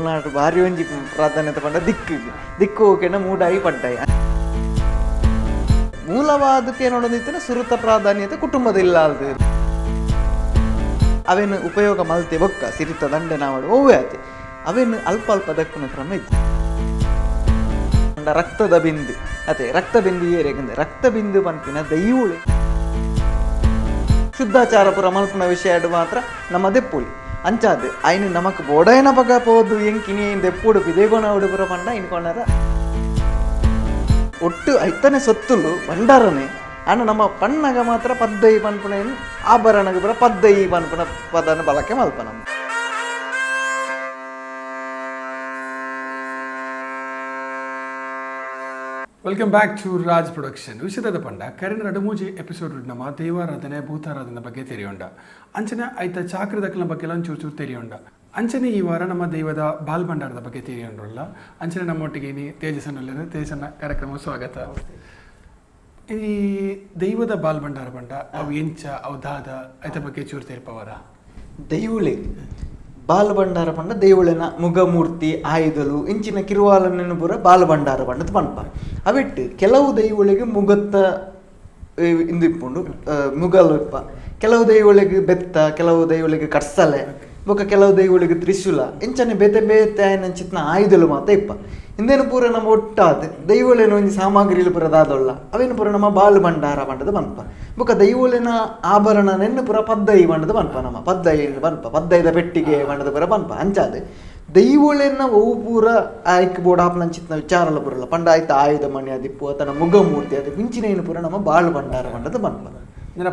ನಾಡು ಭಾರಿ ಒಂಜಿ ಪ್ರಾಧಾನ್ಯತೆ ಪಂಡ ದಿಕ್ಕು ಓಕೆನ ಮೂಡಾಯಿ ಪಡ್ಡಾಯಿ ಮೂಲವಾದಕ್ಕೆ ನೋಡೋದಿತ್ತು ಸುರುತ ಪ್ರಾಧಾನ್ಯತೆ ಕುಟುಂಬದ ಇಲ್ಲ ಅಲ್ದು ಅವೇನು ಉಪಯೋಗ ಮಲ್ತೆ ಬೊಕ್ಕ ಸಿರಿತ ದಂಡೆ ನಾವಡು ಓವೇ ಆತಿ ಅವೇನು ಅಲ್ಪ ಅಲ್ಪ ದಕ್ಕನ ಕ್ರಮ ಇತ್ತು. ರಕ್ತದ ಬಿಂದು ಅದೇ ರಕ್ತ ಬಿಂದು ಏರೆಗಂದೆ ರಕ್ತ ಬಿಂದು ಪಂಪಿನ ದೈವುಳಿ ಶುದ್ಧಾಚಾರ ಪುರ ಮಲ್ಪನ ವಿಷಯ ಮಾತ್ರ ನಮ್ಮ ದೆಪ್ಪುಳಿ ಅಂಚಾದು ಅಯ್ನ ನಮಕ್ ಬೋಡೈನ ಪಗ ಪೋದು ಎಂಕಿನಿ ದೆಪ್ಪುಡು ಪಿದೇಗೋಣ ಉಡುಪುರ ಪಂಡ ಇನ್ಕೊಂಡಾರ ಒಟ್ಟು ಐತನೇ ಸೊತ್ತುಲು ಬಂಡಾರನೆ ಅಣ್ಣ ನಮ್ಮ ಪಣ್ಣಗ ಮಾತ್ರ ಪದ್ದೈ ಪನ್ಪುನ ಏನು ಆಭರಣಗ ಪುರ ಪದ್ದೈ ಪನ್ಪುನ ಪದನ ಬಳಕೆ ಮಲ್ಪ ನಮ್ಮ. Welcome back to Raj production. ವಿಷಯದ ಪಂಡ ಕರೆನ ರಡಮೂಜಿ ಎಪಿಸೋಡ್ ನಮ್ಮ ದೈವಾರಾಧನೆ ಭೂತಾರಾಧನೆ ಬಗ್ಗೆ ತೆರೆಯೋಂಡ ಅಂಚನೆ ಐತ ಚಾಕ್ರದಕ್ಕಲ ಬಗ್ಗೆ ಒಂಚೂರು ಚೂರು ತೆರೆಯೋಂಡ ಅಂಚನೆ ಈ ವಾರ ನಮ್ಮ ದೈವದ ಬಾಲ್ ಭಂಡಾರದ ಬಗ್ಗೆ ತೆರೆಯೋಂಡ್ರಲ್ಲ ಅಂಚನೆ ನಮ್ಮೊಟ್ಟಿಗೆ ತೇಜಸ್ಸನ್ನಲ್ಲಿರೋ ತೇಜಸ್ಸನ್ನ ಕಾರ್ಯಕ್ರಮ ಸ್ವಾಗತ. ಈ ದೈವದ ಬಾಲ್ ಭಂಡಾರ ಪಂಡ ಅವು ಎಂಚ ಅವು ದಾದ ಐತ ಬಗ್ಗೆ ಚೂರು ತೆರಪವರ ದೈವುಳಿ ಬಾಲ ಭಂಡಾರ ಪಂಡ ದೇವುಳಿನ ಮುಗಮೂರ್ತಿ ಆಯುಧಲು ಇಂಚಿನ ಕಿರುವಾಲನ್ನು ಪೂರ ಬಾಲ ಭಂಡಾರ ಪಂಡದ ಪಂಪ ಅವಿಟ್ಟು ಕೆಲವು ದೈವಳಿಗೆ ಮುಗತ್ತ ಇಂದಿಪ್ಪುಂಡು ಮುಗಲು ಇಪ್ಪ ಕೆಲವು ದೈವಳಿಗೆ ಬೆತ್ತ ಕೆಲವು ದೈವಳಿಗೆ ಕಟ್ಸಲೆ ಬೊಕ್ಕ ಕೆಲವು ದೈವಳಿಗೆ ತ್ರಿಶೂಲ ಇಂಚನೆ ಬೇತೆ ಬೇತೆ ಆಯ್ನಂಚಿತ್ನ ಆಯುಧಲು ಮಾತ ಇಪ್ಪ ಇಂದೇನು ಪೂರ ನಮ್ಮ ಒಟ್ಟಾದ ದೈವಳಿನ ಒಂಜಿ ಸಾಮಗ್ರಿಲು ಪೂರ ದಾದೊಳ್ಳ ಅವೇನು ಪೂರ ನಮ್ಮ ಬಾಲು ಭಂಡಾರ ಪಂಡದ ಪನ್ಪ ಬೊಕ್ಕ ದೈವಳಿನ ಆಭರಣ ನೆನ್ನು ಪೂರ ಪದ್ದೈ ಪಂಡದ ಪನ್ಪ ನಮ್ಮ ಪದ್ದೈ ಪನ್ಪ ಪದ್ದೈದ ಪೆಟ್ಟಿಗೆ ಪಂಡದ ಪೂರ ಪನ್ಪ ಅಂಚಾದೆ ದೈವಳಿನ ಅವು ಪೂರ ಆಯ್ಕೆ ಬೋಡ ಆಪ್ನಂಚಿತ್ನ ವಿಚಾರಲ ಪೂರಲ್ಲ ಪಂಡ ಆಯ್ತು ಆಯುಧ ಮಣಿ ಅದಿಪ್ಪು ತನ್ನ ಮುಗಮೂರ್ತಿ ಅದು ಮಿಂಚಿನ ಏನು ಪೂರ ನಮ್ಮ ಬಾಳು ಭಂಡಾರ ಪಂಡದ ಪನ್ಪ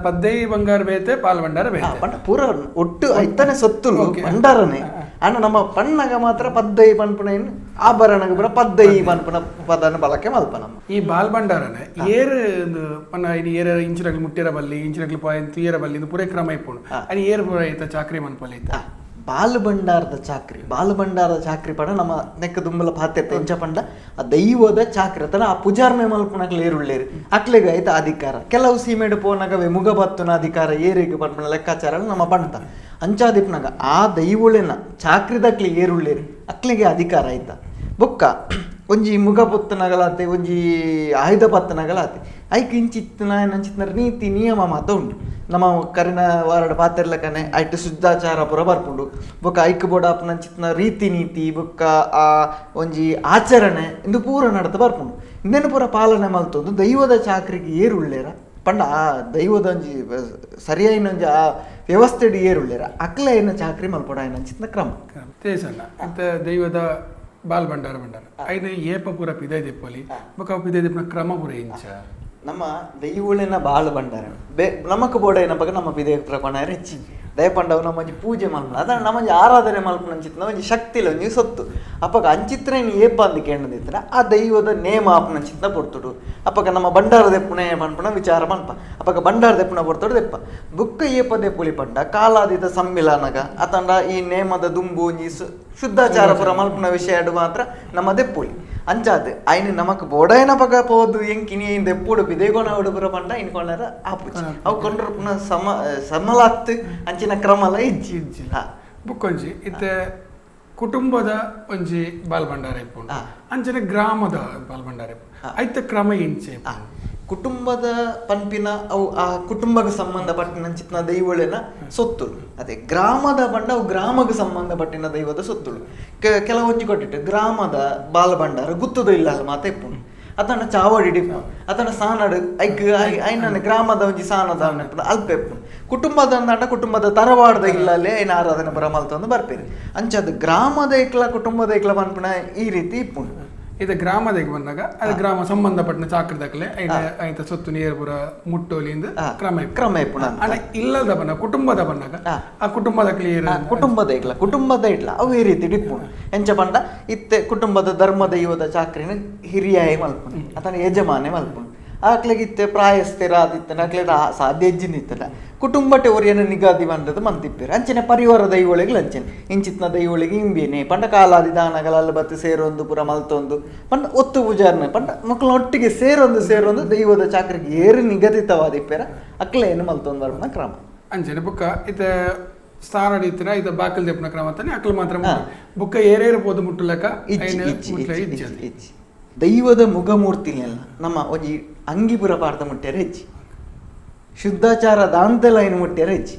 ಪದ್ದೈ ಬಂಗಾರ ಬೇತೆ ಪಾಲ್ ಭಂಡಾರ ಬೇತೆ ಪಂಡ ಪೂರ ಒಟ್ಟು ಐತನೇ ಸೊತ್ತುಲು ಭಂಡಾರನೆ ಅಣ್ಣ ನಮ್ಮ ಪಣ್ಣಗ ಮಾತ್ರ ಪದ್ದೈ ಪನ್ಪುನ ಏನು ಆಭರಣಗ ಪೂರ ಪದ್ದೈ ಪನ್ಪುನ ಪದನ ಬಳಕೆ ಮಲ್ಪ ನಮ್ಮ ಈ ಬಾಲ್ ಭಂಡಾರನೆ ಏರ್ ಪನ್ನ ಏರ ಇಂಚಿನಗ್ಲು ಮುಟ್ಟಿರ ಬಲ್ಲಿ ಇಂಚಿನಗ್ಲು ಪಾಯಿಂಟ್ ಏರ ಬಲ್ಲಿ ಇದು ಪೂರೇ ಕ್ರಮ ಇಪ್ಪುಂಡು ಅನಿ ಏರ್ ಪೂರ ಐತ ಚಾಕ್ರಿ ಮನ್ಪಲ್ಲಿ ಐತ ಬಾಲು ಭಂಡಾರದ ಚಾಕ್ರಿ ಪಂಡ ನಮ್ಮ ನೆಕ್ಕ ದುಂಬಲ ಪಾತ್ಯತೆ ಎಂಚ ಪಂಡ ಆ ದೈವದ ಚಾಕ್ರಿ ಅತನ ಆ ಪೂಜಾರ್ಮೆ ಮಲ್ಪನಕ್ಲೆ ಏರುಳ್ಳೇರು ಅಕ್ಲೆಗೆ ಆಯ್ತ ಅಧಿಕಾರ ಕೆಲವು ಸೀಮೆಡು ಪೋನಗವೆ ಮುಗ ಬತ್ತುನ ಅಧಿಕಾರ ಏರಿಗೆ ಪನ್ಪನ ಲೆಕ್ಕಾಚಾರ ನಮ್ಮ ಪಂಡ ಅಂಚಾದಿಪ್ನಾಗ ಆ ದೈವಳಿನ ಚಾಕ್ರಿದಕ್ಲಿ ಏರುಳ್ಳೇರು ಅಕ್ಲೆಗೆ ಅಧಿಕಾರ ಆಯ್ತ ಬೊಕ್ಕ ಒಂಜಿ ಮುಗ ಪೊತ್ತನಗಳಾತೆ ಒಂಜಿ ಆಯುಧ ಪತ್ತನಗಳಾತೆ ಐಕ್ ಇಂಚಿತ್ನ ನಂಚಿತ್ನ ನೀತಿ ನಿಯಮ ಮಾತ ಉಂಟು ನಮ್ಮ ಕರಿನ ವಾರಡ ಪಾತೆರ್ಲಕನೆ ಐಟ್ ಶುದ್ಧಾಚಾರ ಪುರ ಬರ್ಪುಂಡು ಬೊಕ್ಕ ಐಕ್ ಬೋಡಾಪ್ ನಂಚಿತ್ನ ರೀತಿ ನೀತಿ ಬೊಕ್ಕ ಆ ಒಂಜಿ ಆಚರಣೆ ಇಂದು ಪೂರ ನಡತ ಬರ್ಪುಂಡು ಇಂದೇನು ಪೂರ ಪಾಲನೆ ಮಲ್ತೊಂದು ದೈವದ ಚಾಕ್ರಿಗೆ ಏರುಳ್ಳೇರ ಪಂಡ ಆ ದೈವದ ಒಂಜಿ ಸರಿಯಾಯಿನ ಒಂಜಿ ಆ ವ್ಯವಸ್ಥೆಡ್ ಏರುಳ್ಳೇರ ಅಕ್ಲ ಏನ ಚಾಕ್ರಿ ಮಲ್ಪೊಡ ನಂಚಿತ್ನ ಕ್ರಮ ತೇಸಲ್ಲ ಅಂತ ದೈವದ ಬಾಲ್ ಭಂಡಾರ ಐದು ಏಪ ಪೂರ ಪಿದೈ ದಿಪ್ಪಲಿ ಬೊಕ್ಕ ಪಿದೈ ದಿಪ್ಪನ ಕ್ರಮ ಪೂರ ಇಂಚ ನಮ್ಮ ದೈವಳಿನ ಬಾಳು ಭಂಡಾರ ನಮಕ್ ಬೋಡ ಏನಪ್ಪ ನಮ್ಮ ಪಿದೆ ಪ್ರಪಣ ಹೆಚ್ಚಿ ದಯಪಂಡವು ನಮ್ಮ ಪೂಜೆ ಮಲ್ಪನ ಅದ ನಮ್ಮ ಆರಾಧನೆ ಮಲ್ಪನ ಅಂಚಿತ್ನ ಒಂಜಿ ಶಕ್ತಿಲ ಒಂಜಿ ಸೊತ್ತು ಅಪ್ಪಗ ಅಂಚಿತ್ರ ಏಪ ಅಂದ್ ಕೇಳದಿತ್ರ ಆ ದೈವದ ನೇಮ ಆಪನ ಅಂಚಿತ್ನ ಪೊರ್ತುಡು ಅಪ್ಪಗ ನಮ್ಮ ಭಂಡಾರ ದೆಪ್ಪುನೆ ಪನ್ಪನ ವಿಚಾರ ಪನ್ಪ ಅಪ್ಪಗ ಭಂಡಾರ ದೆಪ್ಪುನ ಪೊರ್ತುಡು ದೆಪ್ಪ ಬುಕ್ಕ ಏಪ ದೆಪ್ಪುಳಿ ಪಂಡ ಕಾಲಾದಿತ ಸಮ್ಮಿಲನಗ ಅತಂಡ ಈ ನೇಮದ ದುಂಬು ಒಂಜಿ ಶುದ್ಧಾಚಾರ ಪುರ ಮಲ್ಪನ ವಿಷಯ ಮಾತ್ರ ನಮ್ಮ ದೆಪ್ಪುಳಿ ಅಂಚಾದ ಅಯ್ನ ನಮಕ್ ಬೋಡೈನ ಪಗ ಪೋದು ಎಂಕಿನಿ ದೆಪ್ಪುಡು ಪಿದೇಗೋಣ ಉಡುಪುರ ಪಂಡ ಇನ್ಕೊಂಡಾರ ಆಪುಜಿ ಅವು ಕೊಂಡ್ರ ಪುನಃ ಸಮಲಾತ್ ಅಂಚಿನ ಕ್ರಮಲ ಇಜ್ಜಿ ಬುಕ್ಕೊಂಜಿ ಇತ್ತೆ ಕುಟುಂಬದ ಒಂಜಿ ಬಾಲ್ ಭಂಡಾರ ಇಪ್ಪುಂಡು ಅಂಚನೆ ಗ್ರಾಮದ ಬಾಲ್ ಭಂಡಾರ ಇಪ್ಪು ಐತ ಕ್ರಮ ಇಂಚೆ ಕುಟುಂಬದ ಪನ್ಪಿನ ಅವು ಆ ಕುಟುಂಬಕ್ಕೆ ಸಂಬಂಧಪಟ್ಟಿನ ಚಿತ್ನ ದೈವಳಿನ ಸೊತ್ತುಳು ಅದೇ ಗ್ರಾಮದ ಬಂಡ ಅವು ಗ್ರಾಮಕ್ಕೆ ಸಂಬಂಧಪಟ್ಟಿನ ದೈವದ ಸೊತ್ತುಳು ಕೆಲವೊಂಜಿ ಕೊಟ್ಟಿಟ್ಟು ಗ್ರಾಮದ ಬಾಲ ಭಂಡಾರ ಗುತ್ತದ ಇಲ್ಲ ಅಲ್ಲ ಮಾತ ಇಪ್ಪುಂಡು ಅತನ ಚಾವಡಿ ಡಿಪ್ಪು ಅತನ ಸಾನಡು ಐಕ್ ಐನ ಗ್ರಾಮದ ಒಂಜಿ ಸಾನದ ಅಲ್ಪ ಇಪ್ಪುಂಡು ಕುಟುಂಬದ ತರವಾಡದ ಇಲ್ಲಲ್ಲೇ ಐನ ಆರಾಧನೆ ಬರ ಮಲ್ತೊಂದು ಬರ್ಪೇರಿ ಅಂಚದ ಗ್ರಾಮದ ಇಕ್ಲ ಕುಟುಂಬದ ಇಕ್ಲ ಪನ್ಪುನ ಈ ರೀತಿ ಇಪ್ಪುಂಡು ಇದು ಗ್ರಾಮದಾಗ ಬಂದಾಗ ಅದು ಗ್ರಾಮ ಸಂಬಂಧಪಟ್ಟ ಚಾಕ್ರದಾಗಲೇ ಐತ ಸೊತ್ತು ನೀರು ಪುರ ಮುಟ್ಟೋಲಿಂದ ಕ್ರಮ ಇಪ್ಪುಂಡು ಇಲ್ಲದ ಬನ್ನ ಕುಟುಂಬದ ಬಂದಾಗ ಆ ಕುಟುಂಬದ ಕ್ಲಿಯರ್ ಕುಟುಂಬದ ಇಟ್ಲ ಅವು ಈ ರೀತಿ ಡಿಪ್ಪುಂಡು ಎಂಚ ಪಂಡ ಇತ್ತೆ ಕುಟುಂಬದ ಧರ್ಮ ದೈವದ ಚಾಕ್ರಿನ ಹಿರಿಯಾಯಿ ಮಲ್ಪುಂಡು ಅಥವಾ ಯಜಮಾನೆ ಮಲ್ಪುಂಡು ಆಕ್ಲೆಗಿತ್ತೆ ಪ್ರಾಯಸ್ಥಿರ ಆದಿತ್ತನ ಅಕ್ಲೆದ ಸಾಧ್ಯ ಎಜ್ಜಿನಿತ್ತನ ಕುಟುಂಬಟೆ ಒರಿಯನ ನಿಗಾದಿ ಬಂದದ್ದು ಮಂತಿಪ್ಪೇರು ಅಂಚನೆ ಪರಿವಾರ ದೈವಳಿಗೆ ಲಂಚನೆ ಇಂಚಿತ್ನ ದೈವಳಿಗೆ ಇಂಬೇನೆ ಪಂಡ ಕಾಲಾದಿ ದಾನಗಳೆಲ್ಲ ಬತ್ತು ಸೇರೊಂದು ಪುರ ಮಲ್ತೊಂದು ಪಂಡ ಒತ್ತು ಪೂಜಾರನೆ ಪಂಡ ಮಕ್ಕಳ ಒಟ್ಟಿಗೆ ಸೇರೊಂದು ದೈವದ ಚಾಕ್ರಿಗೆ ಏರು ನಿಗದಿತವಾದಿಪ್ಪೇರ ಅಕ್ಲೆ ಏನು ಮಲ್ತೊಂದು ಬರ್ಬನ ಕ್ರಮ ಅಂಚನೆ ಬುಕ್ಕ ಇತ್ತೆ ಸ್ನಾನ ಹಿಡಿತೀರ ಇದು ಬಾಕಲ್ ದೆಪ್ಪನ ಕ್ರಮ ತಾನೆ ಅಕ್ಲು ಮಾತ್ರ ಬುಕ್ಕ ಏರೇರು ಪೋದು ಮುಟ್ಟಲಕ ದೈವದ ಮುಖಮೂರ್ತಿನೆಲ್ಲ ನಮ್ಮ ಒಂಜಿ ಅಂಗಿಪುರ ಪಾಡ್ದ ಮುಟ್ಟ್ಯಾರ ಹೆಚ್ಚಿ ಶುದ್ಧಾಚಾರ ದಾಂತೆಲ್ಲ ಐನು ಮುಟ್ಟ್ಯಾರ ಹೆಚ್ಚಿ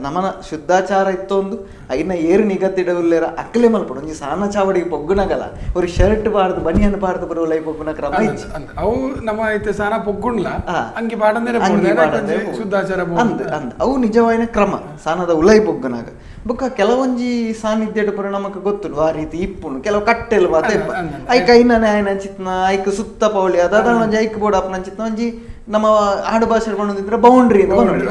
ನಮನ ಶುದ್ಧಾಚಾರ ಇತ್ತೊಂದು ಐನ ಏರು ನಿಗತ್ತಿಡವುಲ್ಲೇರ ಅಕ್ಕಲೆ ಮಲ್ಪಡು ಒಂಜಿ ಸಾನ ಚಾವಡಿಗೆ ಪೊಗ್ಗುನಗಲ ஒரு ಶರ್ಟ್ ಪಾಡ್ದು ಬನಿಯನ್ ಪಾಡ್ದು ಬರುವಲೈ ಪೊಗ್ಗುನ ಕ್ರಮ ಹೆಚ್ಚಿ ಅವು ನಮ್ಮ ಐತೆ ಸಾನ ಪೊಗ್ಗುಣ್ಲ ಅಂಗಿ ಪಾಡಂದೇನೆ ಶುದ್ಧಾಚಾರ ಅಂದ್ ಅವು ನಿಜವಾಯಿನ ಕ್ರಮ ಸಾನದ ಉಲೈ ಪೊಗ್ಗುನಾಗ ಬೊಕ್ಕ ಕೆಲವೊಂಜಿ ಸಾನ್ನಿಧ್ಯ ಪುರ ನಮಕ್ ಗೊತ್ತುಂಡು ಆ ರೀತಿ ಇಪ್ಪುಂಡು ಕೆಲವು ಕಟ್ಟೆಲು ಮಾತ ಐಕ ಐನನೆ ಆಯ್ನ ಚಿತ್ನ ಐಕ್ ಸುತ್ತ ಪೌಳಿ ಅದ ಒಂಜಿ ಐಕ್ ಬೋರ್ಡ್ ಅಪ್ಪನ ಚಿತ್ನ ಒಂಜಿ ನಮ್ಮ ಆಡು ಭಾಷೆ ಬಂದಿದ್ರೆ ಬೌಂಡ್ರಿ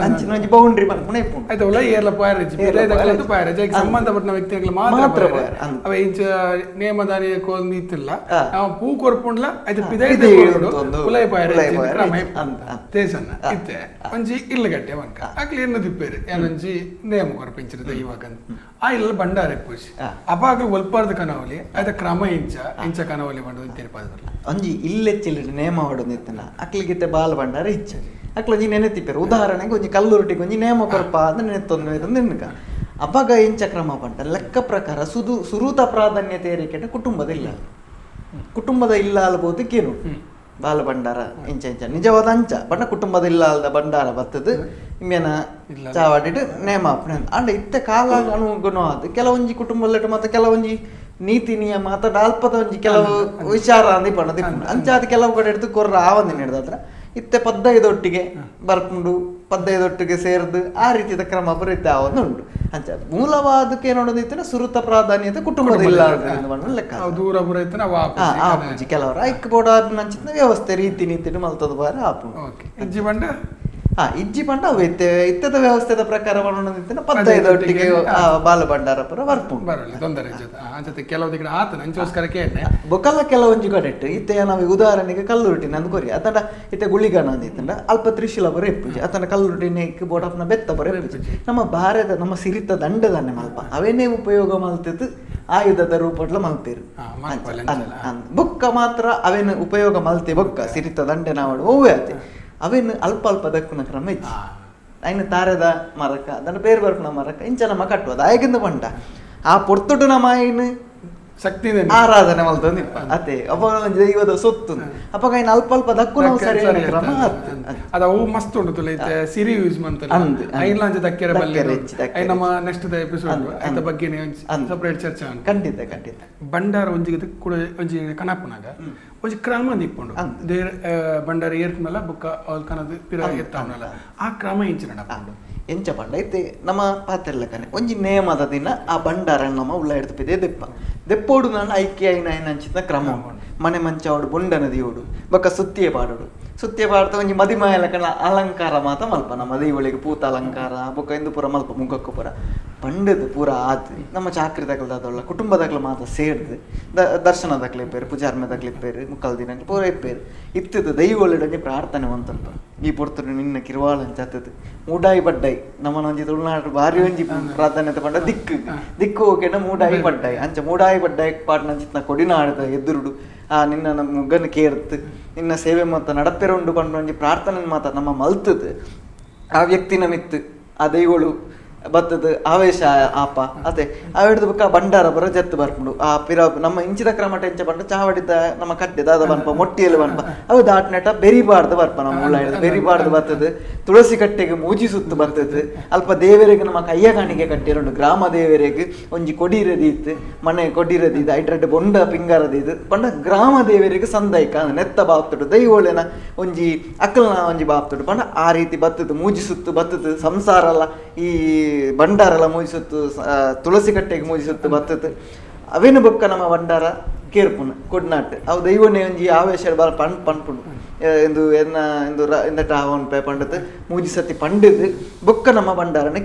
ಅಂಚಿನ ಒಂಜಿ ಬೌಂಡ್ರಿ ಬಂದ್ಕೊಂಡು ಇಪ್ಪುಂಡು ಆಯ್ತಲ್ಲ ಏರ್ಲ ಪಾಯರಜಿ ಸಂಬಂಧಪಟ್ಟ ವ್ಯಕ್ತಿಗಳು ಮಾತ್ರ ಅವ ಇಂಚ ನೇಮದಾನಿ ಕೋಲ್ ಇತ್ತಿಲ್ಲ ನಾವು ಪೂ ಕೊರ್ಪುಂಡ್ಲ ಐತೆ ಪಿದೈತೆ ಉಲೈ ಪಾಯರಜಿ ಕ್ರಮ ತೇಸನ್ನ ಇತ್ತೆ ಒಂಜಿ ಇಲ್ಲಗಟ್ಟೆ ಬಂಕ ಅಕ್ಲಿ ಎನ್ನ ದಿಪ್ಪೇರು ಏನೊಂಜಿ ನೇಮ ಕೊರ್ಪಿಂಚಿರ ದೈವಕಂತ ಆ ಇಲ್ಲ ಬಂಡಾರ ಪೂಜಿ ಅಪಾಗ ಒಲ್ಪಾರ್ದ ಕನವಲಿ ಆಯ್ತ ಕ್ರಮ ಇಂಚ ಕನವಲಿ ಬಂಡದ ತಿರುಪಾದ ಒಂಜಿ ಇಲ್ಲೆಚ್ಚಿಲ್ಲ ನೇಮ ಹೊಡೋದಿತ್ತಲ್ಲ ಅಕ್ಲಿಗಿತ್ತೆ ಬಾಲ್ ಬಂಡಾರ ಇಚ್ಚ ಅಕ್ಲ ಒಂಜಿ ನೆನೆತಿಪ್ಪೇರು ಉದಾಹರಣೆಗೆ ಒಂಜಿ ಕಲ್ಲುರುಟಿಗೆ ಒಂಜಿ ನೇಮ ಕೊರಪ ಅಂದ್ರೆ ನೆನೆತ್ತೊಂದು ನಿನ್ಕ ಅಪಾಗ ಇಂಚ ಕ್ರಮ ಬಂಡ ಲೆಕ್ಕ ಪ್ರಕಾರ ಸುರೂತ ಪ್ರಾಧಾನ್ಯತೆ ಏರಿಕೆಟ ಕುಟುಂಬದ ಇಲ್ಲ ಅಲ್ಬೋದಕ್ಕೇನು ಬಾಲ ಭಂಡಾರ ಇಂಚ ನಿಜವಾದ ಅಂಚ ಬಣ್ಣ ಕುಟುಂಬದ ಇಲ್ಲ ಅಲ್ದ ಭಂಡಾರ ಬರ್ತದ ಇಮ್ಮೇನ ಚಾವಾಡಿಟ್ಟು ನೇಮ ಅಂಡ ಇತ್ತೆ ಕಾಲ ಅನುಗುಣವಾದ ಕೆಲವೊಂಜಿ ಕುಟುಂಬದ ಮತ್ತೆ ಕೆಲವೊಂಜಿ ನೀತಿ ನಿಯಮ ಅಥವಾ ಅಲ್ಪದ ಒಂಜಿ ಕೆಲವು ವಿಚಾರ ಅಂದಿ ಪಣ್ಣದಿ ಅಂಚಾದ ಕೆಲವು ಕಡೆ ಹಿಡಿದು ಕೊರ್ರ ಆವಂದಿನ ಹಿಡ್ದಾದ್ರ ಇತ್ತೆ ಪದ್ದೈದೊಟ್ಟಿಗೆ ಬರ್ಕೊಂಡು ಪದ್ದೈದೊಟ್ಟಿಗೆ ಸೇರ್ದು ಆ ರೀತಿಯ ಕ್ರಮ ಬರೀತಾ ಒಂದು ಉಂಟು ಅಂಚ ಮೂಲವಾದಕ್ಕೆ ನೋಡೋದಿತ್ತು ಸುರುತ ಪ್ರಾಧಾನ್ಯತೆ ಕುಟುಂಬದ ಇಲ್ಲ ಲೆಕ್ಕ ದೂರ ಆಪುಜಿ ಕೆಲವರು ಐಕ್ ಬೋಡ ನಂಚಿನ ವ್ಯವಸ್ಥೆ ರೀತಿ ನೀತಿ ಮಲ್ತದ ಬಾರ ಆಪು ಇಜ್ಜಿ ಪಂಡ ಅವು ಇತ್ತದ ವ್ಯವಸ್ಥೆದ ಪ್ರಕಾರ ಮಾಡೋದಿತ್ತು ಪದ್ದೈದೊಟ್ಟಿಗೆ ಬಾಲ ಭಂಡಾರ ಪುರ ಬೊಕಲ್ಲ ಕೆಲವೊಂಜಿ ಕಡೆ ಇತ್ತೆ ನಾವು ಉದಾಹರಣೆಗೆ ಕಲ್ಲುರುಟಿನ ಅಂದ್ ಕೊರಿ ಅತಂಡ ಇತ್ತೆ ಗುಳಿಗನ ಅಂದಿತ್ತಂಡ ಅಲ್ಪ ತ್ರಿಶೂಲ ಬರ ಎಪ್ಪುಜಿ ಅತಂಡ ಕಲ್ಲುರುಟಿನ ಬೋಡಪ್ನ ಬೆತ್ತ ಬರ ಎಪ್ಪುಜಿ ನಮ್ಮ ಭಾರತ ನಮ್ಮ ಸಿರಿತ ದಂಡದನ್ನೇ ಮಲ್ಪ ಅವೇನೇ ಉಪಯೋಗ ಮಲ್ತಿತ್ತು ಆಯುಧದ ರೂಪಡ್ಲ ಮಲ್ತೀರು ಬೊಕ್ಕ ಮಾತ್ರ ಅವೇನು ಉಪಯೋಗ ಮಲ್ತಿ ಬೊಕ್ಕ ಸಿರಿತ ದಂಡೆ ನಾವಡು ಓವೇ ಆತಿ ಅವೇನು ಅಲ್ಪ ದಕ್ಕುನ ಕ್ರಮ ಇಚ್ಚಿ ಐನ ತಾರದ ಮರಕ ಅದನ್ನ ಬೇರೆ ಬರ್ಪುನ ಮರಕ ಇಂಚ ನಮ್ಮ ಕಟ್ಟುವುದು ಆಯಗಿಂದ ಬಂಡ ಆ ಪೊರ್ತುಡು ನಮ್ಮ ಐನು ಶಕ್ತಿ ಆರಾಧನೆ ಮಲ್ತಂದು ಅದೇ ಅಪ್ಪ ದೈವದ ಸೊತ್ತು ಅಪ್ಪ ಐನ ಅಲ್ಪ ದಕ್ಕು ನಾವು ಸರಿ ಕ್ರಮ ಅದ ಅವು ಮಸ್ತ್ ಉಂಟು ತುಲ ಐತೆ ಸಿರಿ ಯೂಸ್ ಮಂತ ಐನ್ಲಾಂಚ ದಕ್ಕೆರೆ ಬಲ್ಲೆ ನಮ್ಮ ನೆಕ್ಸ್ಟ್ ಎಪಿಸೋಡ್ ಐತ ಬಗ್ಗೆ ಸಪರೇಟ್ ಚರ್ಚೆ ಖಂಡಿತ ಬಂಡಾರ ಒಂಜಿಗೆ ಕೂಡ ಒಂಜಿ ಕನಪನಾಗ ಒಂಜಿ ಕ್ರಮ ದಿಪ್ಪುಂಡು ದೇರ್ ಬಂಡಾರ ಏರ್ಪನಲ್ಲ ಬುಕ್ಕ ಅವ್ಲ ಕನದ ಪಿರ ಎತ್ತವನಲ್ಲ ಆ ಕ್ರಮ ಇಂಚಿನ ಎಂಚ ಪಂಡ ಐತೆ ನಮ್ಮ ಪಾತ್ರೆಲ್ಲಕನೆ ಒಂಜಿ ನೇಮದ ದಿನ ಆ ಭಂಡಾರ ನಮ್ಮ ಉಳ್ಳ ಹಿಡ್ತಿದೆ ದೆಪ್ಪೋಡು ನಾನು ಐಕ್ಯ ಐನ ಅಂಚಿನ ಕ್ರಮ ಮನೆ ಮಂಚವಡು ಬೊಂಡನದಿಯೋಡು ಬೊಕ್ಕ ಸುತ್ತಿಯ ಪಾಡ್ತಾ ಒಂಜಿ ಮದಿಮಾಯಲಕನ ಅಲಂಕಾರ ಮಾತ ಮಲ್ಪ ನಮ್ಮ ದೈವಳಿಗೆ ಪೂತ ಅಲಂಕಾರ ಬೊಕ್ಕ ಇಂದು ಪೂರ ಮಲ್ಪ ಮುಖಕ್ಕೂ ಪೂರ ಪಂಡದು ಪೂರ ಆತು ನಮ್ಮ ಚಾಕ್ರಿದಾಗಲದೊಳ್ಳ ಕುಟುಂಬದಾಗಲ ಮಾತ ಸೇರ್ದು ದರ್ಶನದಾಗಲಿ ಇಪ್ಪೇರು ಪೂಜಾರ್ಮೆದಾಗಲಿ ಇಪ್ಪೇರು ಮುಕ್ಕಲ್ ದಿನ ಪೂರ ಇಪ್ಪೇರು ಇತ್ತಿದ್ದು ದೈವೊಳ್ಳೆ ಪ್ರಾರ್ಥನೆ ಅಂತಲ್ಪ ಈ ಪೊರ್ತರು ನಿನ್ನ ಕಿರುವಾಳಂಚತ್ತದು ಮೂಡಾಯಿ ಬಡ್ಡಾಯಿ ನಮ್ಮನ ಒಂಜಿ ತುಳುನಾಡು ಬಾರಿ ಒಂಜಿ ಪ್ರಾಧಾನ್ಯತೆ ಪಂಡ ದಿಕ್ಕು ಹೋಗೇನ ಮೂಡಾಯಿ ಬಡ್ಡಾಯಿ ಅಂಚ ಮೂಡಾಯಿ ಬಡ್ಡಾಯಿ ಪಾಡ್ನಂಚಿತ್ನ ಕೊಡಿನಾಡದ ಎದುರುಡು ನಿನ್ನ ನಮ್ಮ ಮುಗ್ಗನ ಕೇರ್ತು ನಿನ್ನ ಸೇವೆ ಮಾತ ನಡಪೆರೊಂಡು ಪಂಡ ಒಂಜಿ ಪ್ರಾರ್ಥನೆ ಮಾತ ನಮ್ಮ ಮಲ್ತದು ಆ ವ್ಯಕ್ತಿನ ಮಿತ್ತು ಆ ದೈವಳು ಬತ್ತದ ಆವೇಶ ಆಪ ಅದೇ ಆ ಹಿಡಿದು ಬುಕ್ಕ ಭಂಡಾರ ಬರೋ ಜತ್ತು ಬರ್ಕೊಂಡು ಆ ಪಿರ ನಮ್ಮ ಇಂಚಿದ ಕ್ರಮ ಟೆಂಚ ಬಂಡ ಚಾವಡಿದ ನಮ್ಮ ಕಟ್ಟಿದ ಅದ ಬನ್ಪ ಮೊಟ್ಟಿಯಲ್ಲಿ ಬನ್ಪ ಅವು ದಾಟ್ನೆಟ ಬೆರಿಬಾರ್ದು ಬರ್ಪ ನಮ್ಮ ಉಳ್ಳ ಹಿಡಿದು ಬೆರಿಬಾರ್ದು ಬರ್ತದೆ ತುಳಸಿ ಕಟ್ಟೆಗೆ ಮೂಜಿ ಸುತ್ತು ಬರ್ತದೆ ಅಲ್ಪ ದೇವರಿಗೆ ನಮ್ಮ ಕೈಯ ಕಾಣಿಗೆ ಕಟ್ಟಿರೋದು ಗ್ರಾಮ ದೇವರಿಗೆ ಒಂಜಿ ಕೊಡಿರದಿತ್ತು ಮನೆ ಕೊಡಿರದಿದ್ದು ಐಟ್ರೆಡ್ ಬೊಂಡ ಪಿಂಗಾರದಿದ್ದು ಬಂಡ ಗ್ರಾಮ ದೇವರಿಗೆ ಸಂದೈಕ ನೆತ್ತ ಬಾಪ್ತುಡು ದೈವೋಳೆನ ಒಂಜಿ ಅಕ್ಕಲ್ನ ಒಂಜಿ ಬಾಪ್ತುಡು ಬಂಡ ಆ ರೀತಿ ಬತ್ತದು ಮೂಜಿ ಸುತ್ತು ಬತ್ತದು ಸಂಸಾರ ಅಲ್ಲ ಈ ಭಂಡಾರ ಮೂಜಿಸುತ್ತು ತುಳಸಿ ಕಟ್ಟೆಗೆ ಮೂಜಿಸುತ್ತು ಬರ್ತದೆ ಅವೇನು ಬೊಕ್ಕ ನಮ್ಮ ಭಂಡಾರ ಕೇರ್ಪುನ ಕೊಡ್ನಾಟ್ ಅವು ದೈವನೇ ಒಂಜಿ ಆವೇಶ ಬಾರ ಪಂಡ್ಪುಂಡು ಎಂದು ಎಂದಟ ಅವನ್ ಪೇ ಪಂಡದು ಮೂಜಿ ಸತಿ ಪಂಡದು ಬೊಕ್ಕ ನಮ್ಮ ಭಂಡಾರನ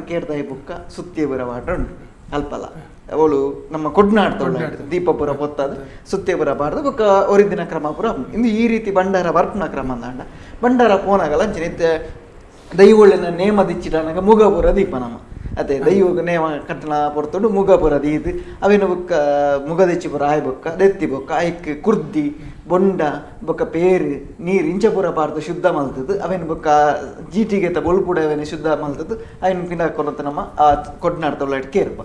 ಕೇರ್ದಾಯಿ ಬೊಕ್ಕ ಸುತ್ತಿಯ ಬರವಾಟ ಉಂಟು ಅಲ್ಪಲ್ಲ ಅವಳು ನಮ್ಮ ಕೊಡ್ನಾಡ್ತೊಳ್ಳ ದೀಪಪುರ ಪೊತ್ತದು ಸುತ್ತೇಪುರ ಬಾರ್ದು ಬೊಕ್ಕ ಒರಿದಿನ ಕ್ರಮ ಪುರ ಇಂದು ಈ ರೀತಿ ಭಂಡಾರ ಬರ್ಪುನ ಕ್ರಮ ಅಂದಾಂಡ ಭಂಡಾರ ಪೋನಾಗಲ್ಲ ಅಂಚಿನ ದೈವೊಳ್ಳೆನ ನೇಮ ದಿಚ್ಚಿಡಾನಾಗ ಮುಗಪುರ ದೀಪ ನಮ್ಮ ಅದೇ ದೈವಗ ನೇಮ ಕಟ್ಟಣ ಪೊರ್ತುಂಡು ಮುಗ ಪುರದ ಇದು ಅವೇನು ಬೊಕ್ಕ ಮುಗದೆಚ್ಚಿ ಪುರ ಆಯ್ ಬೊಕ್ಕ ದೆತ್ತಿ ಬೊಕ್ಕ ಐಕ್ ಕುರ್ದಿ ಬೊಂಡ ಬೊಕ್ಕ ಪೇರು ನೀರು ಇಂಚ ಪುರ ಪಾರ್ದು ಶುದ್ಧ ಮಲ್ತದ್ದು ಅವೇನು ಬೊಕ್ಕ ಜೀಟಿಗೆ ಬೊಲ್ಪುಡ ಅವೇನು ಶುದ್ಧ ಮಲ್ತದ್ದು ಅವೇನು ಪಿಂಡ ಕೊರತ ನಮ್ಮ ಆ ಕೊಡ್ನಾಡ್ತೊಳ್ಳ ಕೇರ್ಪ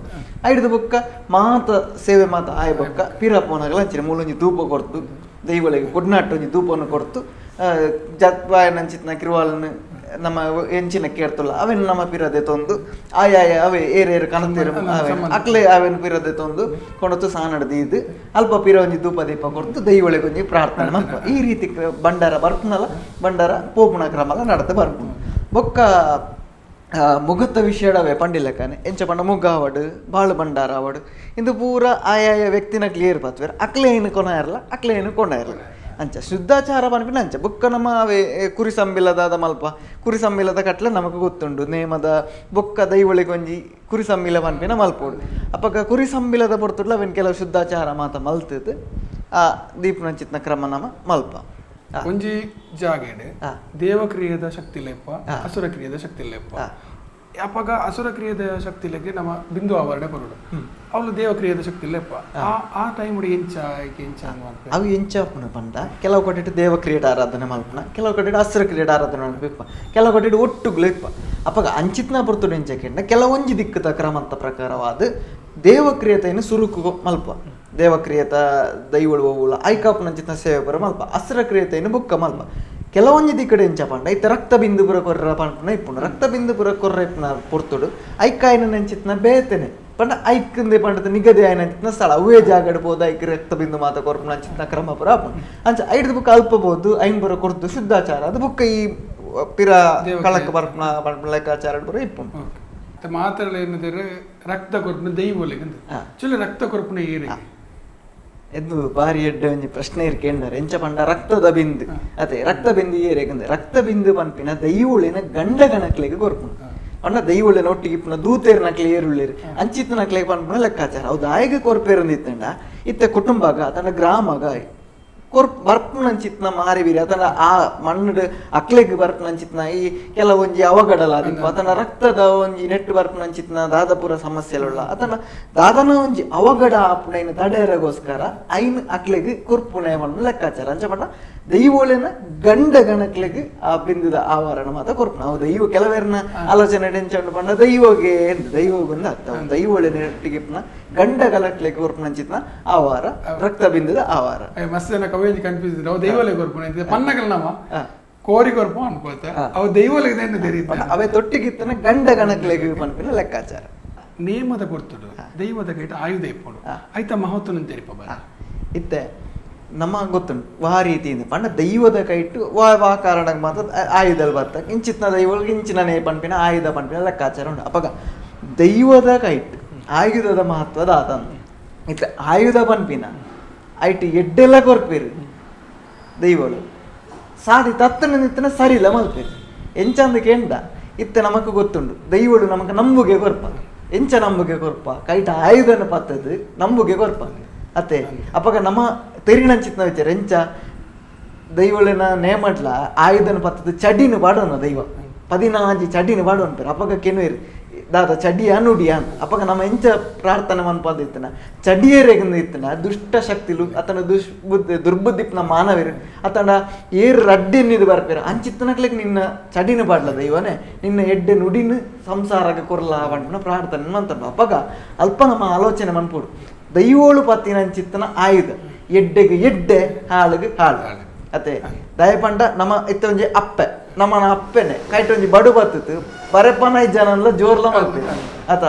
ಐಡ್ದು ಬೊಕ್ಕ ಮಾತ ಸೇವೆ ಮಾತ ಆಯ್ ಬೊಕ್ಕ ಪಿರ ಪೋನಾಗಲ ಅಂಚಿನ ಮೂಲೊಂಜಿ ಧೂಪ ಕೊಡ್ತು ದೈವಳಿಗೆ ಕೊಡ್ನಾಟ್ಟು ಒಂಜಿ ಧೂಪವನ್ನು ಕೊಡ್ತು ಜತ್ವಾಯನಂಚಿತ್ನ ಕಿರುವಾಲನ್ನು ನಮ್ಮ ಎಂಚಿನ ಕೇರ್ತಲ್ಲ ಅವೇನು ನಮ್ಮ ಪಿರದೆ ತೊಂದು ಆಯಾಯ ಅವೇ ಏರೇರು ಕಣತಿರು ಅಕ್ಲೆ ಅವೇನು ಪಿರದೆ ತೊಂದು ಕೊಡತು ಸಾನಡ್ದು ಇದು ಅಲ್ಪ ಪಿರ ಒಂಜಿ ಧೂಪ ದೀಪ ಕೊಡ್ತು ದೈವಳಿಗೆ ಒಂಜಿ ಪ್ರಾರ್ಥನೆ ಮಲ್ಪ ಈ ರೀತಿ ಬಂಡಾರ ಬರ್ಪುನಲ್ಲ ಬಂಡಾರ ಪೋಪುನ ಕ್ರಮಲ ನಡತೆ ಬರ್ಪುನು ಬೊಕ್ಕ ಮುಗತ ವಿಷಯಡವೇ ಪಂಡಿಲಕ್ಕನೆ ಎಂಚ ಪಂಡ ಮುಗ್ಗ ಅವಡು ಬಾಳು ಬಂಡಾರ ಅವಡು ಇಂದು ಪೂರ ಆಯಾಯ ವ್ಯಕ್ತಿನ ಕ್ಲಿಯರ್ ಪಾತ್ವೇರ್ ಅಕ್ಲೆ ಏನು ಕೊನ ಇರಲ್ಲ ಅಕ್ಲೆ ಏನು ಕೊಂಡ ಇರಲ್ಲ ಅಂಚ ಶುದ್ಧಾಚಾರ ಪನ್ಪಿನ ಅಂಚ ಬೊಕ್ಕ ನಮ್ಮ ಅವೇ ಕುರಿ ಸಂಬಿಲದ ಮಲ್ಪ ಕುರಿ ಸಂಬಿಲದ ಕಟ್ಲೆ ನಮಗೆ ಗೊತ್ತುಂಡು ನೇಮದ ಬೊಕ್ಕ ದೈವಳಿಗೆ ಒಂಜಿ ಕುರಿ ಸಂಬಿಲ ಪನ್ಪಿನ ಮಲ್ಪೋಡು ಅಪ್ಪಗ ಕುರಿ ಸಂಬಿಲದ ಪೊರ್ತುಡ್ಲ ಅವೇನು ಕೆಲವು ಶುದ್ಧಾಚಾರ ಮಾತ ಮಲ್ತದ್ದು ಆ ದೀಪನಂಚಿತ್ನ ಕ್ರಮ ನಮ್ಮ ಮಲ್ಪ ಒಂಜಿ ಜಾಗೆಡೆ ದೇವಕ್ರಿಯದ ಶಕ್ತಿ ಲೆಪ್ಪ ಅಸುರ ಕ್ರಿಯದ ಶಕ್ತಿ ಲೆಪ್ಪ ಅಪ್ಪಗ ಅಸುರ ಕ್ರಿಯದ ಶಕ್ತಿ ಲೆಕ್ಕೆ ನಮ್ಮ ಬಿಂದು ಆವರಣ ಬರೋಡು ಅವಳು ದೇವಕ್ರಿಯದ ಶಕ್ತಿ ಲೆಪ್ಪ ಆ ಟೈಮ್ ಎಂಚ ಅವು ಎಂಚ ಪಂಡ ಕೆಲವು ಕಡೆ ದೇವಕ್ರಿಯದ ಆರಾಧನೆ ಮಲ್ಪನ ಕೆಲವು ಕಡೆ ಅಸುರ ಕ್ರಿಯದ ಆರಾಧನೆ ಮಲ್ಪಿಪ್ಪ ಕೆಲವು ಕಡೆ ಒಟ್ಟುಗಳು ಇಪ್ಪ ಅಪ್ಪಗ ಅಂಚಿತ್ನ ಬರ್ತುಡು ಎಂಚಕೆಂಡ ಕೆಲವೊಂಜಿ ದಿಕ್ಕದ ಕ್ರಮಂತ ಪ್ರಕಾರವಾದ ದೇವಕ್ರಿಯತೆಯನ್ನು ಸುರುಕು ಮಲ್ಪ ದೇವಕ್ರಿಯತ ದೈವಳು ಹೋಗುಲ್ಲ ಐಕಾಪನಂಚಿತ್ನ ಸೇವೆ ಬರ ಮಲ್ಪ ಅಸುರ ಕ್ರಿಯತೆಯನ್ನು ಬುಕ್ಕ ಮಲ್ಪ ಕೆಲವೊಂಜಿ ದಿಕ್ಕಡೆ ಎಂಚ ಪಂಡ ಇತ್ತ ರಕ್ತ ಬಿಂದು ಪುರ ಕೊರ್ರ ಪಂಪನ ಇಪ್ಪುಂಡು ರಕ್ತ ಬಿಂದು ಪುರ ಕೊರ್ರ ಇಪ್ಪನ ಪೊರ್ತುಡು ಐಕಾಯಿನ ನೆಂಚಿತ್ನ ಬೇತನೆ ಪಂಡ ಐಕ್ಕಂದೆ ಪಂಡದ ನಿಗದಿ ಆಯ್ನಂಚಿತ್ನ ಸ್ಥಳ ಅವೇ ಜಾಗಡ್ ಬೋದು ಐಕ್ ರಕ್ತ ಬಿಂದು ಮಾತ ಕೊರ್ಪುನ ಅಂಚಿತ್ನ ಕ್ರಮ ಪುರ ಆಪುಂಡು ಅಂಚ ಐಡ್ದು ಬುಕ್ಕ ಅಲ್ಪ ಬೋದು ಐನ್ ಪುರ ಕೊರ್ದು ಶುದ್ಧಾಚಾರ ಅದು ಬುಕ್ಕ ಈ ಪಿರ ಕಳಕ ಬರ್ಪುನ ಪಂಪನ ಲೆಕ್ಕಾಚಾರ ಪುರ ಇಪ್ಪುಂಡು ಮಾತ್ರ ಏನಿದ್ರೆ ರಕ್ತ ಕೊರ್ಪುನ ದೈವಲಿಗೆ ಚಲೋ ರಕ್ತ ಕೊರ್ಪುನ ಏರಿ ಎಂದು ಬಾರಿ ಎಡ್ಡ ಒಂಜಿ ಪ್ರಶ್ನೆ ಇರ್ಕೇಂಡಾರೆ ಎಂಚ ಪಂಡ ರಕ್ತದ ಬಿಂದು ಅದೇ ರಕ್ತ ಬಿಂದು ಏರೇಕಂದ್ರೆ ರಕ್ತ ಬಿಂದು ಪನ್ಪಿನ ದೈವಳಿನ ಗಂಡ ಗಣಕ್ಲೆಗೆ ಕೊರ್ಪುನು ಪಂಡ ದೈವಳಿನ ಒಟ್ಟಿಗೆ ಇಪ್ಪುನ ದೂತೇರ್ ನಕ್ಲೆ ಏರುಳ್ಳೇರು ಅಂಚಿತ್ತ ನಕ್ಲೆಗೆ ಪನ್ಪುನ ಲೆಕ್ಕಾಚಾರ ಅವು ದಾಯಿಗೆ ಕೊರ್ಪೇರಂದಿತ್ತಂಡ ಇತ್ತ ಕುಟುಂಬಗ ತನ್ನ ಗ್ರಾಮಗ ಬರ್ಪುನಂಚಿತ್ನ ಮಾರಿವಿರಿ ಅದನ್ನ ಆ ಮಣ್ಣು ಅಕ್ಲೆಗ್ ಬರ್ಪುನಂಚಿತ್ನ ಈ ಕೆಲವೊಂಜಿ ಅವಘಡಲ ಆದಿಪ್ಪ ಅದನ್ನ ರಕ್ತದ ಒಂಜಿ ನೆಟ್ಟು ಬರ್ಪುನಂಚಿತ್ನ ದಾದಪುರ ಸಮಸ್ಯೆಲುಳ್ಳ ಅದನ್ನ ದಾದನ ಒಂಜಿ ಅವಘಡ ಆಪುಣೈನ ತಡೆಯರಗೋಸ್ಕರ ಐನ್ ಅಕ್ಲೆಗ್ ಕುರ್ಪುಣೆ ಮಣ್ಣು ಲೆಕ್ಕಾಚಾರ ಅಂಚ ಪಂಡ ದೈವೋಳಿನ ಗಂಡ ಗಣಕ್ಲೆಗ್ ಆ ಬಿಂದುದ ಆವರಣ ಮಾತ ಕೊರ್ಪುನ ಅವು ದೈವ ಕೆಲವೇರ್ನ ಆಲೋಚನೆ ಎಂಚಂಡು ಪಂಡ ದೈವಗೆ ದೈವಗೊಂದು ಅರ್ಥ ದೈವೋಳಿನ ಒಟ್ಟಿಗೆ ಗಂಡ ಗಣಕ್ಲೆಗ್ ಕೊರ್ಪುನಂಚಿತ್ನ ಆವಾರ ರಕ್ತ ಬಿಂದುದ ಆವಾರ ಮಸ್ತ್ ಕವೇಜ್ ಕನ್ಫ್ಯೂಸ್ ಅವು ದೈವಲೆ ಕೊರ್ಪುನ ಪನ್ನಗಲ್ ನಮ್ಮ ಕೋರಿ ಕೊರ್ಪು ಅನ್ಕೋತ ಅವು ದೈವಲೆ ಅವೇ ತೊಟ್ಟಿಗಿತ್ತನ ಗಂಡ ಗಣಕ್ಲೆಗ್ ಪನ್ಪಿನ ಲೆಕ್ಕಾಚಾರ ನೇಮದ ಕೊರ್ತುಡು ದೈವದ ಕೈಟ ಆಯುಧ ಇಪ್ಪುಡು ಐತ ಮಹತ್ವನ ತೆರಿಪ ಇತ್ತೆ ನಮ್ಮ ಗೊತ್ತುಂಟು ವಾ ರೀತಿಯಿಂದ ಪಂಡ ದೈವದ ಕೈಟು ವಾ ಕಾರಣ ಮಾತ್ರ ಆಯುಧಲ್ ಬರ್ತ ಇಂಚಿತ್ನ ದೈವಗಳಿಗೆ ಇಂಚಿನ ನೇ ಪನ್ಪಿನ ಆಯುಧ ಪನ್ಪಿನ ಲೆಕ್ಕಾಚಾರ ಉಂಟು ಅಪ್ಪಗ ದೈವದ ಕೈಟ್ ಆಯುಧದ ಮಹತ್ವದ ಆತಂದು ಇತ್ತ ಆಯುಧ ಪನ್ಪಿನ ಐಟಿ ಎಡ್ಡೆಲ್ಲ ಕೊರ್ಪೇರು ದೈವಗಳು ಸಾದಿ ತತ್ತನ ನಿತ್ತನ ಸರಿಲ್ಲ ಮಲ್ಪೇರು ಎಂಚಂದ ಕೆಂಡ ಇತ್ತ ನಮಕ್ ಗೊತ್ತುಂಡು ದೈವಗಳು ನಮಕ್ ನಂಬುಗೆ ಕೊರ್ಪ ಎಂಚ ನಂಬುಗೆ ಕೊರ್ಪ ಕೈಟ ಆಯುಧನ ಪತ್ತದು ನಂಬುಗೆ ಕೊರ್ಪ ಅತ್ತೆ ಅಪ್ಪಗ ನಮ್ಮ ತೆರಿನಂಚಿತ್ನ ವಿಚಾರ ಎಂಚ ದೈವಳಿನ ನೇಮಡ್ಲ ಆಯುಧನ ಪತ್ತದ ಚಡಿನ ಬಾಡೋನ ದೈವ 14 ಚಡಿನ ಬಾಡೋನ್ ಪೇರು ಅಪ್ಪಗ ಕೆನುವೇರು ದಾದ ಚಡಿಯ ನುಡಿಯ ಅಪ್ಪಗ ನಮ್ಮ ಎಂಚ ಪ್ರಾರ್ಥನೆ ಮನ್ಪಂದ ಇತ್ತನ ಚಡಿಯರೇಗಂದು ಇತ್ತನ ದುಷ್ಟ ಶಕ್ತಿಲು ಅತನ ದುರ್ಬುದ್ಧಿಪ್ನ ಮಾನವೇರು ಅತನ ಏರು ರಡ್ಡೆನ್ನಿದು ಬರ್ಪೇರು ಅಂಚಿತ್ತನಕ್ಲೆಗ್ ನಿನ್ನ ಚಡಿನ ಬಾಡ್ಲ ದೈವನೇ ನಿನ್ನ ಎಡ್ಡೆ ನುಡಿನ ಸಂಸಾರಗ ಕೊರ್ಲ ಬಂಡ್ನ ಪ್ರಾರ್ಥನೆ ಮಂತಂಡು ಅಪ್ಪಗ ಅಲ್ಪ ನಮ್ಮ ಆಲೋಚನೆ ಮನ್ಪುಡು ದೈವೋಳು ಪತ್ತಿನ ಅಂಚಿತ್ತನ ಆಯುಧ ಎಡ್ಡೆಗೆ ಎಡ್ಡೆ ಹಾಳುಗೆ ಹಾಳು ಅತ್ತೆ ದಯಪಂಡ ನಮ್ಮ ಇತ್ತ ಒಂಜಿ ಅಪ್ಪೆ ನಮ್ಮನ ಅಪ್ಪೆನೆ ಕೈಟ್ ಒಂಜಿ ಬಡು ಬತ್ತುತ್ತು ಬರೆಪನ ಜನಲ್ಲ ಜೋರ್ಲ ಮಲ್ಪೇರ ಆತ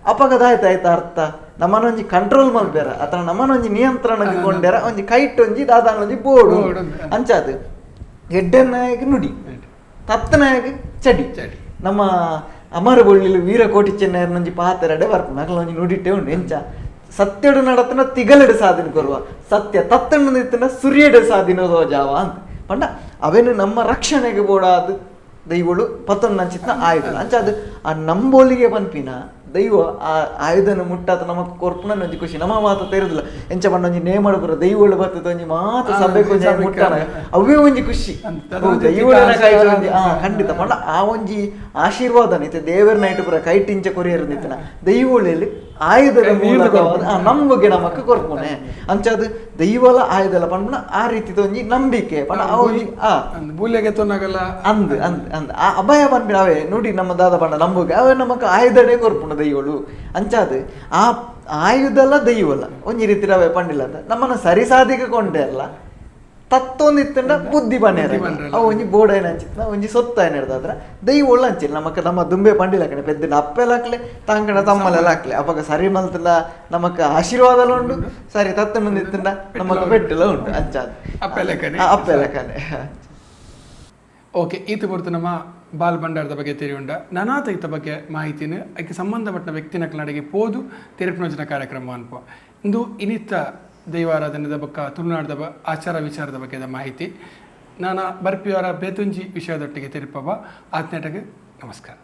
ಅಪಗದಾಯ್ತ ಅರ್ಥ ನಮ್ಮನೊಂಜಿ ಕಂಟ್ರೋಲ್ ಮಲ್ಪೇರ ಅಥವಾ ನಮ್ಮನೊಂಜಿ ನಿಯಂತ್ರಣಕ್ಕೆ ಕೊಂಡೇರ ಒಂಜಿ ಕೈಟ್ ಒಂಜಿ ದಾದಾನೊಂಜಿ ಬೋಡು ಅಂಚಾದು ಎಡ್ಡೆನಾಯಕ ನುಡಿ ತತ್ತನಾಯಕ ಚಡಿ ನಮ್ಮ ಅಮರ ಬೊಳ್ಳಿಲು ವೀರಕೋಟಿ ಚೆನ್ನೈರ್ನೊಂಜಿ ಪಾತೆರಡೆ ಬರ್ಪ ನಗಲೊಂಜಿ ನುಡಿಟ್ಟೆ ಉಂಡು ಎಂಚ ಸತ್ಯಡು ನಡತನ ತಿಗಲೆಡು ಸಾಧಿನ ಕೊರುವ ಸತ್ಯ ತತ್ತಣ್ಣು ನಿತ್ತನ ಸುರಿಯಡು ಸಾಧಿನೋದೋ ಜಾವ ಅಂತ ಪಂಡ ಅವೇನು ನಮ್ಮ ರಕ್ಷಣೆಗೆ ಬೋಡಾದ ದೈವಳು ಪತ್ತೊಂದು ಅಂಚಿತ್ನ ಆಯುಧ ಅಂಚ ಅದು ಆ ನಂಬೋಲಿಗೆ ಪನ್ಪಿನ ದೈವ ಆ ಆಯುಧನ ಮುಟ್ಟಾತ ನಮಕ್ ಕೊರ್ಪುನ ಒಂಜಿ ಖುಷಿ ನಮ್ಮ ಮಾತ ತೆರುದಿಲ್ಲ ಎಂಚ ಪಂಡ ಒಂಜಿ ನೇಮಡು ಪುರ ದೈವಗಳು ಬರ್ತದ ಒಂಜಿ ಮಾತ ಸಭೆಗೆ ಒಂಜಿ ಮುಟ್ಟಾನ ಅವೇ ಒಂಜಿ ಖುಷಿ ದೈವಗಳನ್ನ ಕಾಯ್ದು ಒಂಜಿ ಖಂಡಿತ ಪಂಡ ಆ ಒಂಜಿ ಆಶೀರ್ವಾದ ನಿತ್ತೆ ದೇವರ ನೈಟ್ ಪುರ ಕೈಟಿಂಚ ಕೊರಿಯರ್ ನಿತ್ತನ ದೈವಗಳಲ್ಲಿ ಆಯುಧದ ಮೂಲಕ ನಂಬುಗೆ ನಮಕ್ ಕೊರ್ಪುನೆ ಅಂಚದು ದೈವಲ ಆಯುಧಲ ಪಂಡ ಆ ರೀತಿ ಒಂಜಿ ನಂಬಿಕೆ ಪಂಡ ಆ ಒಂಜಿ ಬೂಲೆಗೆ ತೊನ್ನಗಲ್ಲ ಅಂದ್ ಅಂದ್ ಅಂದ್ ಆ ಅಭಯ ಬಂದ್ಬಿಡ ಅವೇ ನೋಡಿ ನಮ್ಮ ದಾದ ಪಂಡ ನಂಬುಗೆ ಅವೇ ನಮಕ್ ಆಯುಧನೇ ಕೊರ್ಪುಣ ದೈವಗಳು ಅಂಚಾದು ಆ ಆಯುಧಲ ದೈವಲ ಒಂಜಿ ರೀತಿ ಅವೇ ಪಂಡಿಲ್ಲ ಅಂತ ನಮ್ಮನ್ನ ಸರಿಸಾಧಿಕ ಕೊಂಡೆ ಅಲ್ಲ ತತ್ತೊಂದಿತ್ತಂಡ ಬುದ್ಧಿ ಬನ್ನೇರ ಅವು ಒಂಜಿ ಬೋಡ ಏನ ಅಂಚಿತ್ತ ಒಂಜಿ ಸೊತ್ತ ಏನ್ ಹಿಡ್ದಾದ್ರ ದೈವಗಳು ಅಂಚಿಲ್ಲ ನಮಕ್ ನಮ್ಮ ದುಂಬೆ ಪಂಡಿಲ ಕಣೆ ಪೆದ್ದಿನ ಅಪ್ಪೆಲ್ಲ ಹಾಕ್ಲೆ ತಾಂಕಣ ತಮ್ಮಲೆಲ್ಲ ಹಾಕ್ಲೆ ಅವಾಗ ಸರಿ ಮಲ್ತಲ್ಲ ನಮಕ್ ಆಶೀರ್ವಾದಲ ಉಂಡು ಸರಿ ತತ್ತಂಡು ನಿತ್ತಂಡ ನಮಕ್ ಬೆಟ್ಟಿಲ್ಲ ಉಂಟು ಅಂಚಾದ ಅಪ್ಪೆಲಕನೆ. ಓಕೆ ಈತ ಬರ್ತು ನಮ್ಮ ಬಾಲ್ ಭಂಡಾರದ ಬಗ್ಗೆ ತೆರೆಯುಂಡ ನಾನಾತ ಈತ ಬಗ್ಗೆ ಮಾಹಿತಿನ ಅದಕ್ಕೆ ಸಂಬಂಧಪಟ್ಟ ವ್ಯಕ್ತಿನ ನಡೆಗೆ ಪೋದು ತೆರಪುನೋಜನ ಕಾರ್ಯಕ್ರಮ ಅನ್ಪ ಇಂದು ಇನ್ನಿತ್ತ ದೈವಾರಾಧನೆದ ಬಗ್ಗೆ ತುಳುನಾಡದ ಆಚಾರ ವಿಚಾರದ ಬಗ್ಗೆದ ಮಾಹಿತಿ ನಾನು ಬರ್ಪಿಯವರ ಬೇತುಂಜಿ ವಿಷಯದೊಟ್ಟಿಗೆ ತೆರಪವ ಆತ್ನೇಟಗೆ ನಮಸ್ಕಾರ.